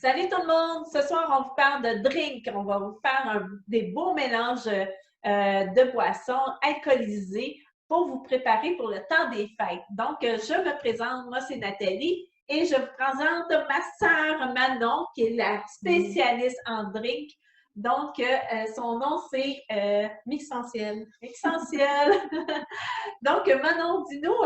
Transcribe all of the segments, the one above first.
Salut tout le monde! Ce soir, on vous parle de drink. On va vous faire des beaux mélanges de boissons alcoolisées pour vous préparer pour le temps des fêtes. Donc, je me présente, moi c'est Nathalie et je vous présente ma sœur Manon qui est la spécialiste en drink. Donc, son nom c'est Mixentiel. Mixentiel. Donc, Manon, dis-nous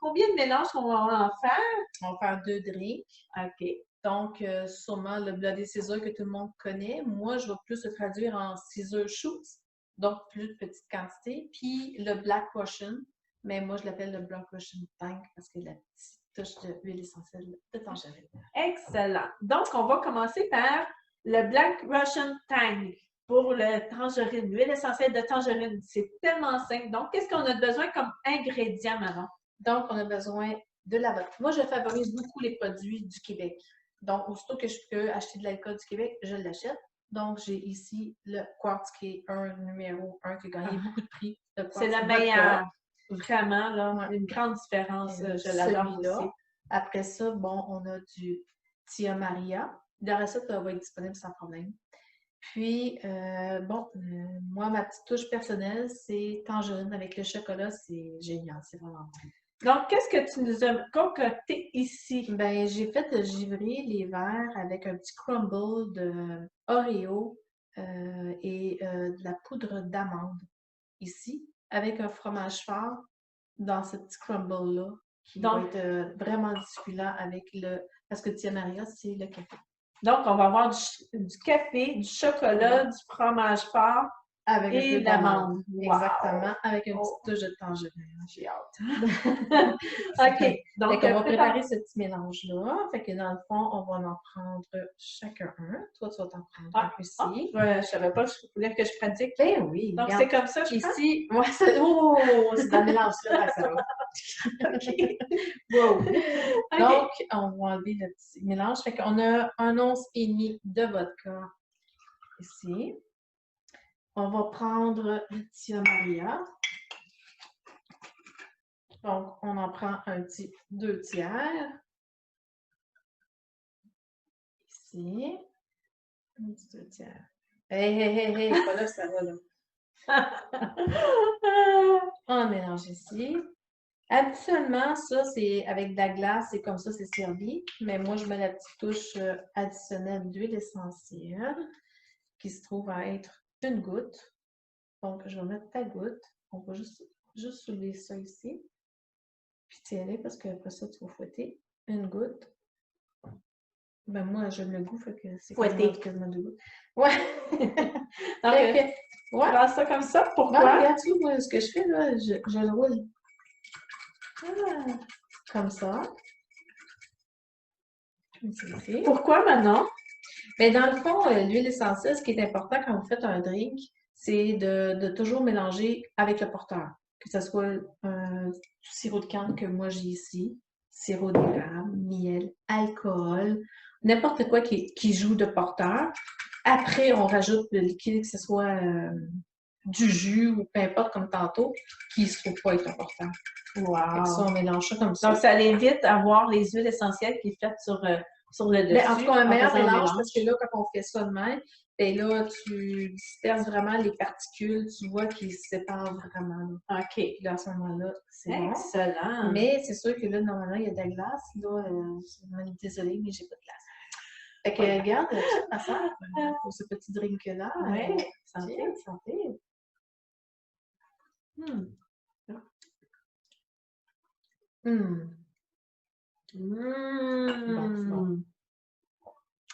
combien de mélanges on va en faire? On va faire 2 drinks. OK. Donc, sûrement le Bloody Caesar que tout le monde connaît. Moi, je vais plus le traduire en Caesar Shoots, donc plus de petite quantité. Puis le Black Russian, mais moi, je l'appelle le Black Russian Tank parce qu'il a la petite touche d'huile essentielle de tangerine. Excellent. Donc, on va commencer par le Black Russian Tang pour le tangerine, l'huile essentielle de tangerine. C'est tellement simple. Donc, qu'est-ce qu'on a besoin comme ingrédient, Manon? Donc, on a besoin de la vodka. Moi, je favorise beaucoup les produits du Québec. Donc, aussitôt que je peux acheter de l'alcool du Québec, je l'achète. Donc, j'ai ici le Quartz qui est un numéro 1 qui a gagné beaucoup de prix. C'est le meilleur. Vraiment, là. Ouais. Une grande différence. Je l'adore aussi. Après ça, bon, on a du Tia Maria. Le reste, ça va être disponible sans problème. Puis, moi, ma petite touche personnelle, c'est tangerine avec le chocolat. C'est génial, c'est vraiment bon. Donc, qu'est-ce que tu nous as concocté ici? Ben, j'ai fait givrer les verres avec un petit crumble de Oreo et de la poudre d'amande ici, avec un fromage fort dans ce petit crumble-là, qui va être vraiment succulent avec le... Parce que Tia Maria, c'est le café. Donc, on va avoir du café, du chocolat, du fromage fort avec et d'amande. Wow. Exactement, avec une petite touche de tangerine. J'ai hâte. OK. Donc, on va préparer ce petit mélange-là. Fait que dans le fond, on va en prendre chacun un. Toi, tu vas t'en prendre un aussi. Je ne savais pas, je voulais que je pratique. Ben oui. Donc, c'est comme ça, je ici, moi, c'est dans le mélange-là, ça va. OK. Wow. Okay. Donc, on va enlever le petit mélange. Fait qu'on a 1 once et demi de vodka ici. On va prendre le Tia Maria. Donc, on en prend un petit 2 tiers. Ici. Un petit 2 tiers. Hey, pas là, ça va là. On mélange ici. Habituellement, ça, c'est avec de la glace, c'est comme ça, c'est servi. Mais moi, je mets la petite touche additionnelle d'huile essentielle qui se trouve à être une goutte. Donc, je vais mettre ta goutte. On va juste soulever ça ici. Puis tiens-les parce qu'après ça, tu vas fouetter une goutte. Ben moi, j'aime le goût, fait que c'est quasiment 2 gouttes. Ouais! Donc, ouais. Prends ça comme ça, pourquoi? Ben, regarde, tu vois, ce que je fais, là, je le roule. Comme ça. Pourquoi maintenant? Ben, dans le fond, l'huile essentielle, ce qui est important quand vous faites un drink, c'est de toujours mélanger avec le porteur. Que ce soit un sirop de canne que moi j'ai ici, sirop d'érable, miel, alcool, n'importe quoi qui joue de porteur. Après, on rajoute le liquide, que ce soit du jus ou peu importe comme tantôt, qui ne se trouve pas être un porteur. Wow! Ça, on mélange ça comme ça. Donc, ça l'évite d'avoir les huiles essentielles qui sont faites sur le dessus. Mais en tout cas, un meilleur mélange, parce que là, quand on fait ça de même, ben là, tu disperses vraiment les particules, tu vois qu'ils se séparent vraiment. Là. OK. Là, à ce moment-là, c'est bon. Excellent. Mais c'est sûr que là, normalement, il y a de la glace. Là, désolée, mais j'ai pas de glace. Fait que, regarde, ma soeur, pour ce petit drink-là. Oui, santé. Bon.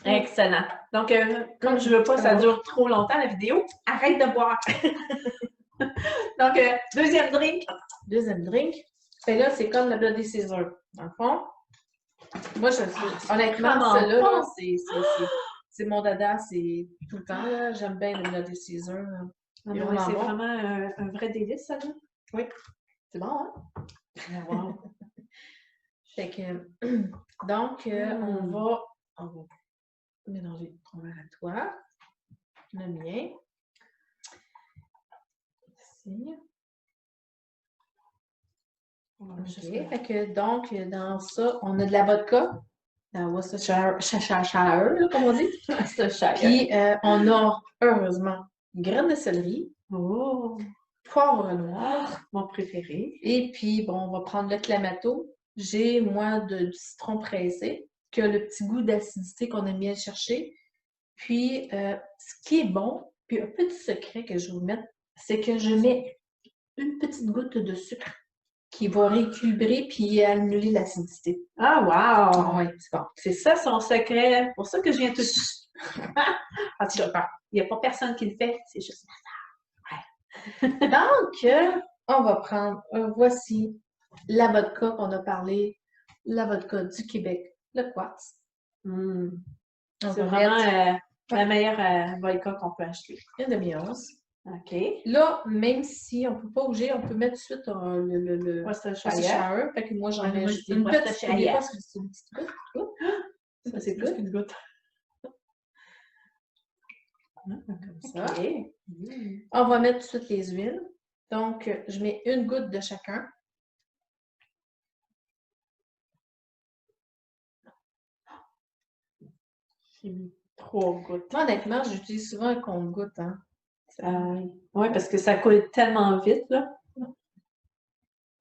Excellent. Donc, comme je ne veux pas que ça dure trop longtemps, la vidéo, arrête de boire. Donc, deuxième drink. Deuxième drink. Fait là, c'est comme le Bloody Caesar. Dans le fond, moi, honnêtement, celui-là, c'est mon dada, c'est tout le temps. J'aime bien le Bloody Caesar. C'est vraiment un vrai délice, ça, là. Oui. C'est bon, hein? Wow. Fait que, donc, on va mélanger ton verre à toi, le mien. Ici. OK. Fait que, donc, dans ça, on a de la vodka. dans Worcestershire, comme on dit. Worcestershire. Puis, on a, heureusement, graines de céleri, Oh, poivre noir, mon préféré. et puis, bon, on va prendre le clamato. J'ai, moi, du citron pressé, qui a le petit goût d'acidité qu'on aime bien chercher. Puis, ce qui est bon, puis un petit secret que je vais vous mettre, c'est que je mets une petite goutte de sucre qui va rééquilibrer puis annuler l'acidité. Ah, wow! Oui, c'est bon. C'est ça son secret. Pour ça que je viens tout de suite. En tout cas, il n'y a pas personne qui le fait, c'est juste ça. Ouais. Donc, on va prendre, voici la vodka qu'on a parlé, la vodka du Québec, le Quartz. Mm. On C'est va vraiment mettre la meilleure vodka qu'on peut acheter. une demi-once. OK. Là, même si on ne peut pas bouger, on peut mettre tout de suite le Worcestershire. Fait que moi, j'en mets Moi, juste je dis une petite. Worcestershire. N'oubliez pas que c'est une petite goutte. Ça, c'est plus qu'une goutte. Comme ça. OK. On va mettre tout de suite les huiles. Donc, je mets une goutte de chacun. J'ai mis 3 gouttes. Moi, honnêtement, j'utilise souvent un compte-goutte. Hein. Oui, parce que ça coule tellement vite, là.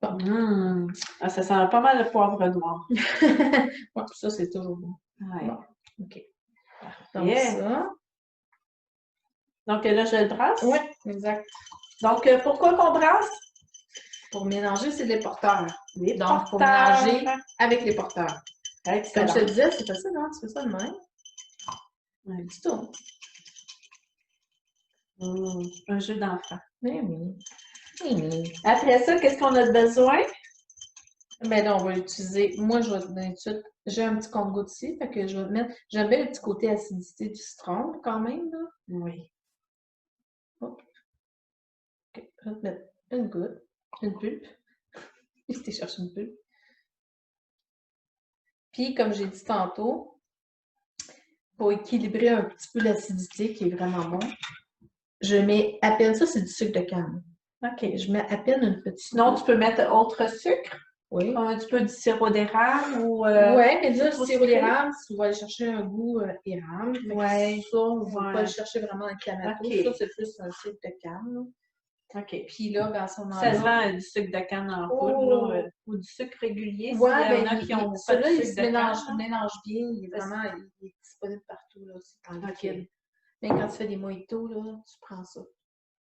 Bon. Ah, ça sent pas mal le poivre noir. Ouais, ça, c'est toujours bon. Ouais. Bon, OK. Donc, Yeah. ça. Donc là, je le brasse. Oui, exact. Donc, pourquoi qu'on brasse? Pour mélanger, c'est les porteurs. Les Donc, pour porteurs. mélanger avec les porteurs. Excellent. Comme je te disais, c'est facile, hein? Tu fais ça de même. Ouais. Tu tournes. Un jeu d'enfant. Oui, oui. Oui. Après ça, qu'est-ce qu'on a besoin? Ben là, on va utiliser. Moi, je vais te donner tout de suite. J'ai un petit compte-goutte ici, fait que je vais mettre. J'aime bien le petit côté acidité du citron, quand même, là. Oui. OK. Je vais te mettre une goutte, une pulpe. Je t'ai cherché une pulpe. Puis, comme j'ai dit tantôt, pour équilibrer un petit peu l'acidité qui est vraiment bon, je mets à peine ça, c'est du sucre de canne. OK. Je mets à peine une petite. Sinon, tu peux mettre autre sucre, Oui. un petit peu du sirop d'érable ou. Oui, mais là, le sirop d'érable, tu vas aller chercher un goût érable. Ouais. Ça, on ne va Ouais. pas aller chercher vraiment un clamato. OK. Ça, c'est plus un sucre de canne. Là. OK. Puis là, ben, à ce Ça moment-là. se vend du sucre de canne en poudre là, ou du sucre régulier. Ouais, s'il y en ben, a qui ont pas de celui-là, il sucre se de mélange, canne. mélange bien. Il est disponible partout. Là, c'est en liquide. Mais quand tu fais des mojitos, là, tu prends ça.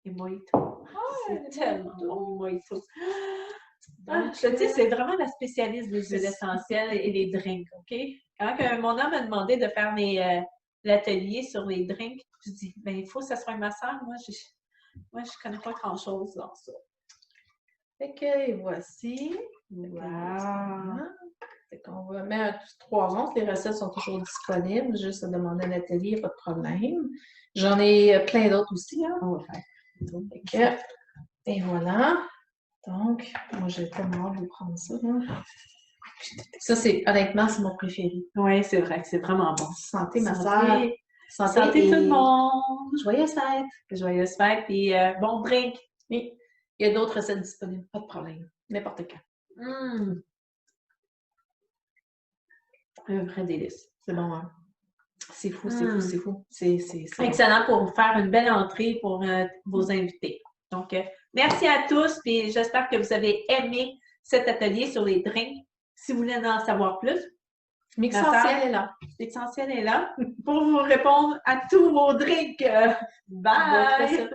Les mojitos. C'est tellement bon, les mojitos. Donc, je te dis, c'est vraiment la spécialiste des huiles essentielles et les drinks, OK? Quand mon homme m'a demandé de faire l'atelier sur les drinks, je dis, ben il faut que ça soit ma sœur. Moi, je connais pas grand-chose dans ça. Fait que voici. Wow! Fait qu'on va mettre 3 onces. Les recettes sont toujours disponibles. Juste à demander à l'atelier, pas de problème. J'en ai plein d'autres aussi. Hein? On va faire. Fait que, et voilà. Donc, moi, j'ai tellement hâte de prendre ça. Là. Ça, honnêtement, c'est mon préféré. Oui, c'est vrai que c'est vraiment bon. Santé, ma soeur. Santé tout le monde. Joyeuses fêtes. Joyeuses fêtes et bon drink. Oui. Il y a d'autres recettes disponibles. Pas de problème. N'importe quand. Un vrai délice. C'est bon, hein? C'est fou, c'est fou, c'est fou. C'est excellent pour faire une belle entrée pour vos invités. Donc, merci à tous et j'espère que vous avez aimé cet atelier sur les drinks. Si vous voulez en savoir plus, Mixentiel est là. Mixentiel est là pour vous répondre à tous vos drinks. Bye!